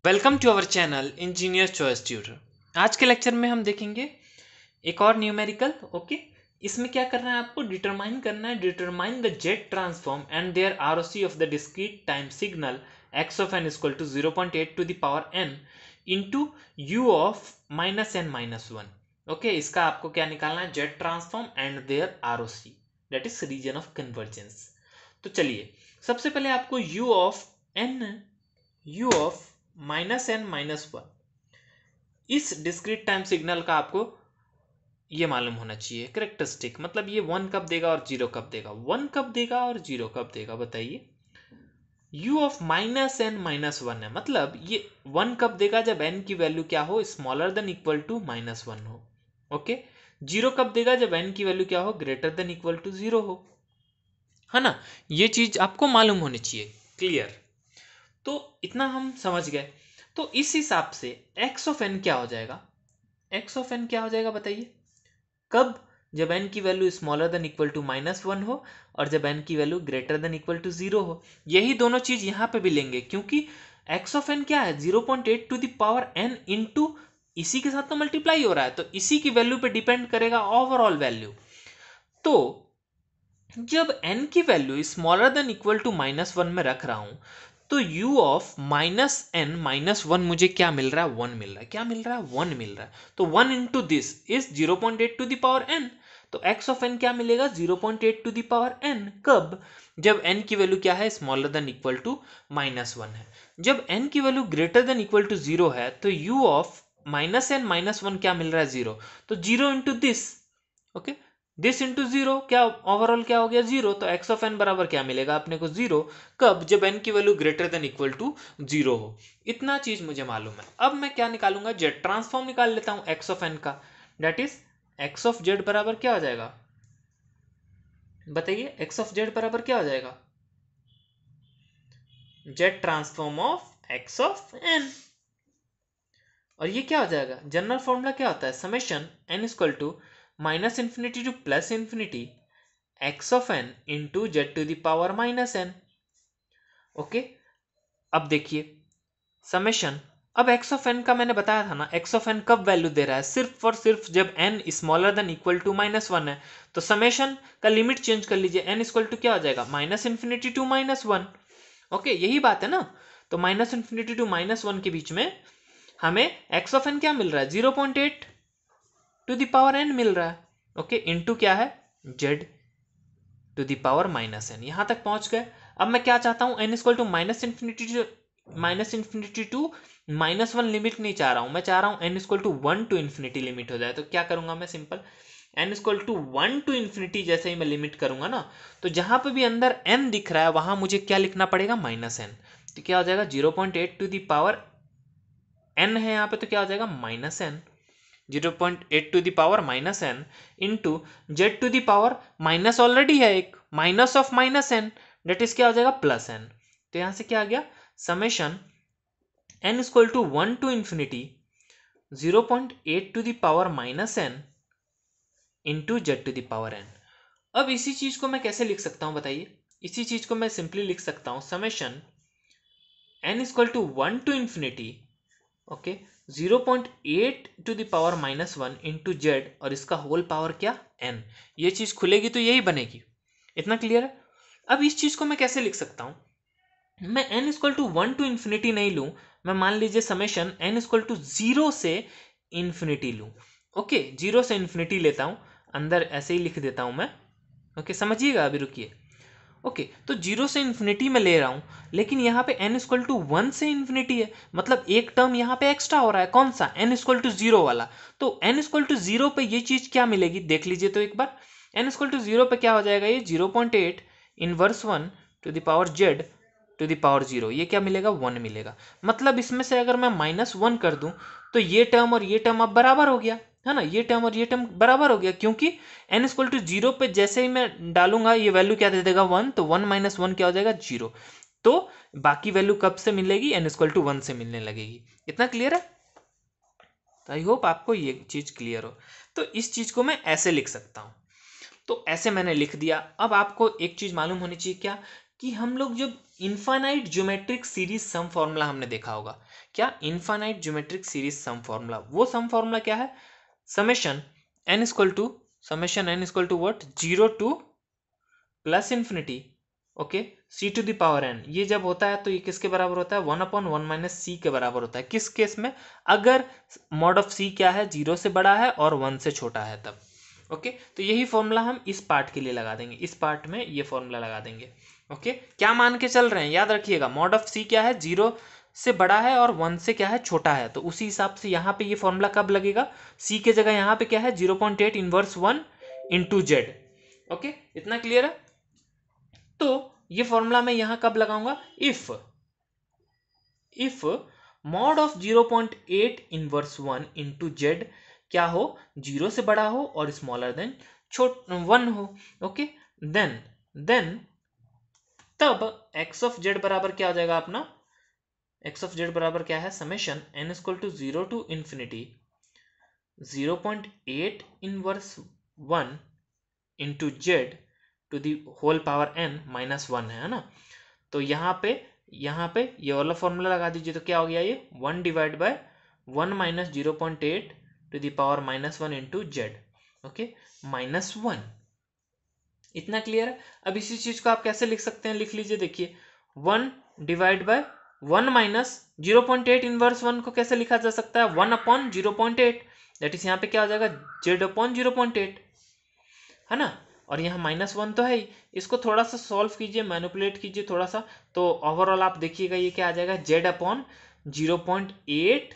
Welcome to our channel engineer choice tutor. आज के lecture में हम देखेंगे एक और न्यूमेरिकल। ओके, इसमें क्या करना है, आपको determine the Z transform and their ROC of the discrete time signal x of n equal to 0.8 to the power n into u of -n-1। Okay, इसका आपको क्या निकालना है, Z transform and their ROC, that is region of convergence. तो चलिए, सबसे पहले आपको यू ऑफ -n-1 इस डिस्क्रीट टाइम सिग्नल का आपको ये मालूम होना चाहिए। करेक्टरिस्टिक मतलब ये 1 कब देगा और 0 कब देगा, 1 कब देगा और 0 कब देगा, बताइए। u ऑफ -n-1 है, मतलब ये 1 कब देगा, जब n की वैल्यू क्या हो, स्मॉलर देन इक्वल टू -1 हो। ओके, 0 कब देगा, जब n की वैल्यू क्या हो, ग्रेटर देन इक्वल टू 0 हो, है ना। ये चीज आपको मालूम होनी चाहिए। क्लियर? तो इतना हम समझ गए। तो इस हिसाब से x ऑफ n क्या हो जाएगा, x ऑफ n क्या हो जाएगा, बताइए। कब, जब n की value smaller than equal to -1 हो और जब n की value greater than equal to 0 हो। यही दोनों चीज यहां पे भी लेंगे, क्योंकि x ऑफ n क्या है, 0.8 to the power n into इसी के साथ तो मल्टीप्लाई हो रहा है, तो इसी की वैल्यू पे डिपेंड करेगा ओवरऑल वैल्यू। तो जब n की value smaller than equal to -1 में रख रहा हूं, तो u ऑफ -n-1 मुझे क्या मिल रहा है, 1 मिल रहा है। क्या मिल रहा है, 1 मिल रहा है। तो 1 into this is 0.8 to the power n। तो x ऑफ n क्या मिलेगा, 0.8 टू द पावर n। कब, जब n की वैल्यू क्या है, स्मॉलर देन इक्वल टू -1 है। जब n की value greater than equal to 0 है, तो u ऑफ -n-1 क्या मिल रहा है, 0। तो 0 into this, okay, this into 0, क्या ओवरऑल क्या हो गया, 0। तो x ऑफ n बराबर क्या मिलेगा अपने को, 0। कब, जब n की value greater than equal to 0 हो। इतना चीज मुझे मालूम है। अब मैं क्या निकालूंगा, जेड ट्रांसफॉर्म निकाल लेता हूं x ऑफ n का। That is x of z बराबर क्या हो जाएगा, बताइए। x ऑफ z बराबर क्या हो जाएगा, Z transform of x of n। और ये क्या हो जाएगा, जनरल फॉर्मूला क्या होता है, summation n equal to -infinity to +infinity x of n into Z to the power -n। Okay, अब देखिए समेशन, अब x ऑफ n का मैंने बताया था ना, x ऑफ n कब वैल्यू दे रहा है, सिर्फ और सिर्फ जब n smaller than equal to -1 है। तो समेशन का लिमिट चेंज कर लीजिए, n इक्वल टू क्या हो जाएगा, -इन्फिनिटी टू -1। ओके, यही बात है ना। तो -इन्फिनिटी टू -1 के बीच में हमें x ऑफ n क्या मिल रहा है, 0.8 टू द पावर n मिल रहा है। ओके, इंटू क्या है, z to the power -n। यहां तक पहुंच गए। अब मैं क्या चाहता हूं, n equal to -infinity to -1 limit नहीं चाह रहा हूं, मैं चाह रहा हूं n equal to 1 to infinity limit हो जाए। तो क्या करूंगा मैं, simple n equal to 1 to infinity जैसे ही मैं लिमिट करूंगा ना, तो जहां पे भी अंदर n दिख रहा है वहां मुझे क्या लिखना पड़ेगा, -n। तो क्या हो जाएगा, 0.8 टू द पावर n है यहाँ पे, तो क्या हो जाएगा, -n। 0.8 to the power -n into Z to the power minus already है एक, minus of -n, that is क्या हो जाएगा, +n। तो यहां से क्या आ गया, summation n equal to 1 to infinity 0.8 to the power -n into Z to the power n। अब इसी चीज को मैं कैसे लिख सकता हूं, बताइए। इसी चीज को मैं सिंपली लिख सकता हूं, summation n equal to 1 to infinity, okay, 0.8 to the power -1 into Z, और इसका होल पावर क्या, n। ये चीज खुलेगी तो यही बनेगी। इतना क्लियर है। अब इस चीज को मैं कैसे लिख सकता हूं, मैं n equal to 1 to infinity नहीं लूं, मैं मान लीजिए समेशन n इक्वल टू 0 से इन्फिनिटी लूं। ओके, 0 से इन्फिनिटी लेता हूं, अंदर ऐसे ही लिख देता हूं मैं। ओके, समझिएगा, अभी रुकिए। ओके, तो 0 से इन्फिनिटी में ले रहा हूं, लेकिन यहाँ पे n इक्वल टू 1 से इन्फिनिटी है, मतलब एक टर्म यहाँ पे एक्स्ट्रा हो रहा है, कौन सा, n इक्वल टू 0 वाला। तो n इक्वल टू 0 पे ये चीज क्या मिलेगी, देख लीजिए तो एक बार। n इक्वल टू 0 पे क्या हो जाएगा, ये 0.8 inverse 1 to the power z to the power 0, ये क्या मिलेगा, 1 मिलेगा। मतलब इसमें से अगर मैं -1 कर दूं, तो ये टर्म और ये टर्म अब बराबर हो गया, है ना। ये टर्म और ये टर्म बराबर हो गया, क्योंकि n इक्वल टू 0 पे जैसे ही मैं डालूंगा ये वैल्यू क्या दे देगा, 1। तो 1 - 1 क्या हो जाएगा, 0। तो बाकी वैल्यू कब से मिलेगी, n इक्वल टू 1 से मिलने लगेगी। इतना क्लियर है। तो आई होप आपको ये चीज क्लियर हो। तो इस चीज को मैं ऐसे लिख सकता हूं। तो ऐसे मैंने लिख दिया। अब आपको एक चीज मालूम होनी चाहिए, क्या, कि हम लोग जब infinite geometric series sum formula हमने देखा होगा, क्या, infinite geometric series sum formula. वो सम फॉर्मूला क्या है, summation n equal to what, 0 to plus infinity, okay, C to the power n। ये जब होता है तो ये किसके बराबर होता है, 1/1 माइनस सी के बराबर होता है। किस केस में, अगर मॉड ऑफ सी क्या है, 0 से बड़ा है और 1 से छोटा है तब। ओके, तो यही फॉर्मूला हम इस पार्ट के लिए लगा देंगे, इस पार्ट में ये फॉर्मूला लगा देंगे। ओके, क्या मान के चल रहे हैं, याद रखिएगा, मॉड ऑफ सी क्या है, 0 से बड़ा है और 1 से क्या है, छोटा है। तो उसी हिसाब से यहाँ पे ये फॉर्मूला कब लगेगा, सी के जगह यहाँ पे क्या है, 0.8 इनवर्स 1 इंटू जेड। ओके, इतना क्लियर है। तो ये फॉर्मूला मैं यहां कब लगाऊंगा, if mod of 0.8 inverse 1 into Z क्या हो, 0 से बड़ा हो और स्मॉलर देन 1 हो। ओके, देन तब एक्स ऑफ जेड बराबर क्या हो जाएगा अपना, एक्स ऑफ जेड बराबर क्या है, summation n equal to 0 to infinity 0.8 inverse 1 into Z to the whole power n minus 1 है ना। तो यहाँ पे ये वाला फॉर्मूला लगा दीजिए, तो क्या हो गया, ये 1 divide by 1 minus 0.8 to the power minus 1 into Z, okay, minus 1। इतना क्लियर है। अब इसी चीज को आप कैसे लिख सकते हैं, लिख लीजिए, देखिए 1 डिवाइड बाय 1 माइनस 0.8 इनवर्स 1 को कैसे लिखा जा सकता है, 1 अपॉन 0.8, दैट इज यहाँ पे क्या हो जाएगा, जेड अपॉन 0.8, है ना। और यहाँ माइनस 1 तो है ही, इसको थोड़ा सा सॉल्व कीजिए, मैनिपुलेट कीजिए थोड़ा सा, तो ओवरऑल आप देखिएगा ये क्या आ जाएगा, जेड अपॉन 0.8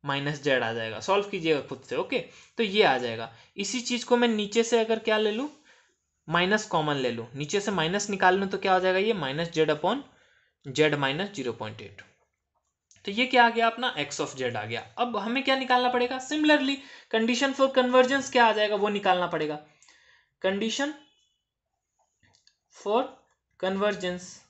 माइनस जेड आ जाएगा। सॉल्व कीजिएगा खुद से, ओके, तो ये आ जाएगा। इसी चीज को मैं नीचे से अगर क्या ले लूँ, माइनस कॉमन ले लूँ, नीचे से माइनस निकाल लूँ, तो क्या हो जाएगा, ये minus Z upon Z minus 0.8। तो ये क्या आ गया अपना, एक्स ऑफ जेड आ गया। अब हमें क्या निकालना पड़ेगा, सिमिलरली कंडीशन फॉर कन्वर्जेंस क्या आ जाएगा, वो निकालना पड़ेगा। कंडीशन फॉर कन्वर्जेंस,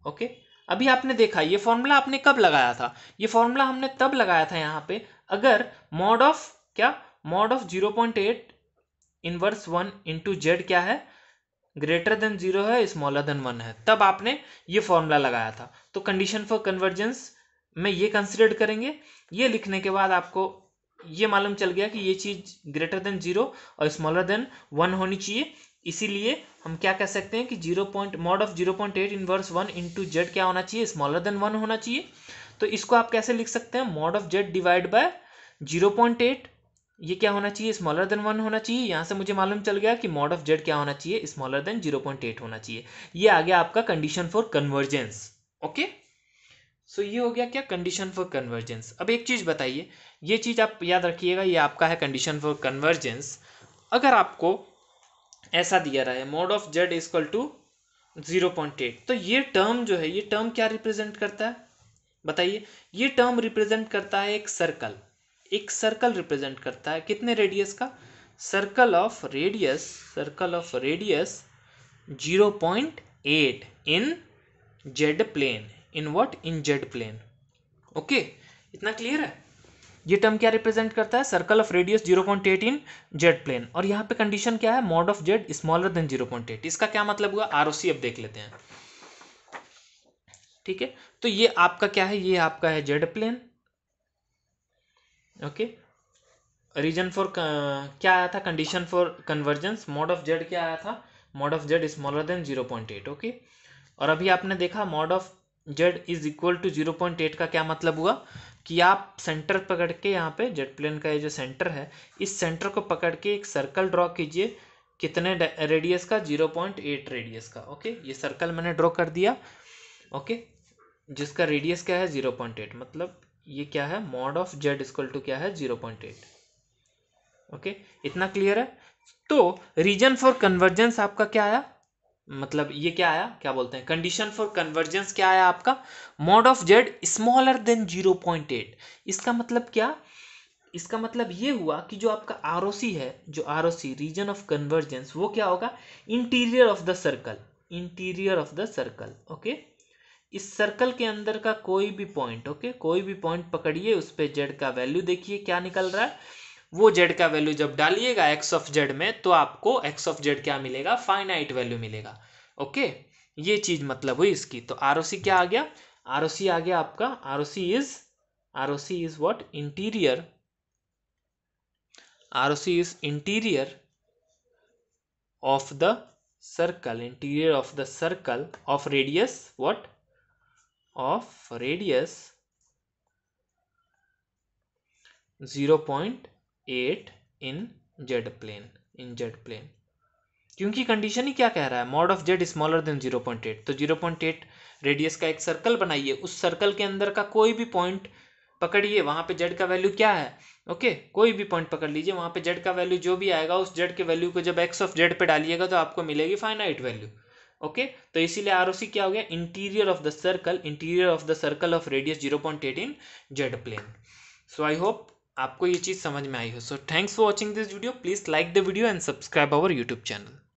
ओके, अभी आपने देखा ये फॉर्मूला आपने कब लगाया था, ये फॉर्मूला हमने तब लगाया था यहाँ पे अगर मॉड ऑफ क्या, mod of 0.8 inverse 1 into Z क्या है, ग्रेटर देन 0 है, स्मॉलर देन 1 है, तब आपने ये फॉर्मूला लगाया था। तो कंडीशन फॉर कन्वर्जेंस में ये कंसिडर करेंगे। ये लिखने के बाद आपको ये मालूम चल गया कि ये चीज ग्रेटर देन 0 और स्मॉलर देन 1 होनी चाहिए, इसीलिए हम क्या कह सकते हैं कि mod of 0.8 inverse 1 into Z क्या होना चाहिए, स्मॉलर देन 1 होना चाहिए। तो इसको आप कैसे लिख सकते हैं, mod of Z divide by 0.8, ये क्या होना चाहिए, स्मॉलर देन 1 होना चाहिए। यहां से मुझे मालूम चल गया कि मॉड ऑफ जेड क्या होना चाहिए, स्मॉलर देन 0.8 होना चाहिए। ये आ गया आपका कंडीशन फॉर कन्वर्जेंस। ओके, सो ये हो गया क्या, कंडीशन फॉर कन्वर्जेंस। अब एक चीज बताइए, ये चीज आप याद रखिएगा, ये आपका है कंडीशन फॉर कन्वर्जेंस। अगर आपको ऐसा दिया रहा है mod of Z equal to 0.8, तो ये टर्म जो है, ये टर्म क्या रिप्रेजेंट करता है, बताइए। ये टर्म रिप्रेजेंट करता है एक सर्कल, एक सर्कल रिप्रेजेंट करता है, कितने रेडियस का, circle of radius 0.8 in Z plane, in what, in Z plane. Okay, इतना क्लियर है। ये टर्म क्या रिप्रेजेंट करता है, circle of radius 0.8 in Z plane, और यहाँ पे कंडीशन क्या है, mod of Z smaller than 0.8। इसका क्या मतलब हुआ, आरओसी अब देख लेते हैं, ठीक है। तो ये आपका क्या है, ये आपका है Z plane, okay. Region for क्या आया था, condition for convergence, mod of Z क्या आया था, mod of Z smaller than 0.8, okay. और अभी आपने देखा mod of Z is equal to 0.8 का क्या मतलब हुआ कि आप सेंटर पकड़ के, यहाँ पे जेड प्लेन का ये जो सेंटर है, इस सेंटर को पकड़ के एक सर्कल ड्रॉ कीजिए, कितने रेडियस का, 0.8 रेडियस का, ओके। ये सर्कल मैंने ड्रॉ कर दिया, ओके, जिसका रेडियस क्या है, 0.8, मतलब ये क्या है, mod of Z equal to क्या है, 0.8, ओके। इतना क्लियर है। तो रीजन फॉर कन्वर्जेंस आपका क्या आया, मतलब ये क्या आया, क्या बोलते हैं, कंडीशन फॉर कन्वर्जेंस क्या आया आपका, mod of Z smaller than 0.8। इसका मतलब क्या, इसका मतलब ये हुआ कि जो आपका आरओसी है, जो आरओसी रीजन ऑफ कन्वर्जेंस, वो क्या होगा, interior of the circle, interior of the circle, okay. इस सर्कल के अंदर का कोई भी पॉइंट, ओके, कोई भी पॉइंट पकड़िए, उस पर जेड का वैल्यू देखिए क्या निकल रहा है, वो जेड का वैल्यू जब डालिएगा एक्स ऑफ जेड में, तो आपको एक्स ऑफ जेड क्या मिलेगा, फाइनाइट वैल्यू मिलेगा, ओके। ये चीज मतलब हुई इसकी। तो आरओसी क्या आ गया, आरओसी आ गया आपका, ROC is what, interior, ROC is interior of the interior of the circle of radius what, of radius 0.8 in z plane, क्योंकि कंडीशन ही क्या कह रहा है, mod of Z smaller than 0.8, तो 0.8 रेडियस का एक सर्कल बनाइए, उस सर्कल के अंदर का कोई भी पॉइंट पकड़िए, वहां पे जेड का वैल्यू क्या है, ओके कोई भी पॉइंट पकड़ लीजिए, वहां पे जेड का वैल्यू जो भी आएगा उस जेड के वैल्यू को जब एक्स ऑफ जेड पे डालिएगा तो आपको मिलेगी फाइनाइट वैल्यू, ओके। तो इसीलिए आरओसी क्या हो गया, interior of the circle of radius 0.8 in Z plane. So I hope आपको ये चीज समझ में आई हो। So thanks for watching this video, please like the video and subscribe our YouTube channel.